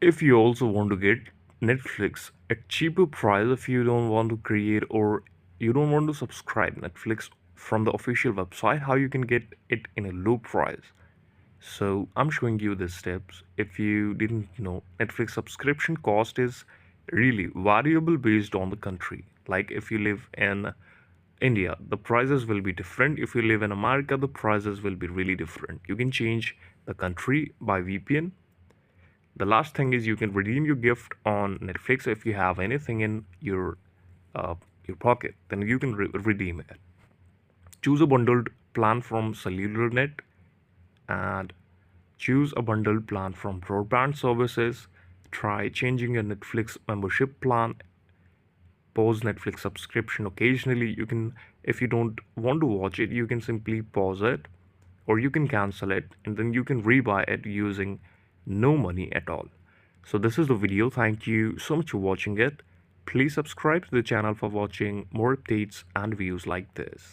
If you also want to get Netflix at cheaper price, if you don't want to create or you don't want to subscribe Netflix from the official website, how you can get it in a low price. So I'm showing you the steps. If you didn't know, Netflix subscription cost is really variable based on the country. Like if you live in India, the prices will be different. If you live in America, the prices will be really different. You can change the country by VPN. The last thing is you can redeem your gift on Netflix. If you have anything in uh, your pocket, then you can redeem it. Choose a bundled plan from cellular net and choose a bundled plan from broadband services. Try changing your Netflix membership plan. Pause Netflix subscription occasionally. You can, if you don't want to watch it, you can simply pause it or you can cancel it and then you can rebuy it using no money at all. So this is the video. Thank you so much for watching it. Please subscribe to the channel for watching more updates and views like this.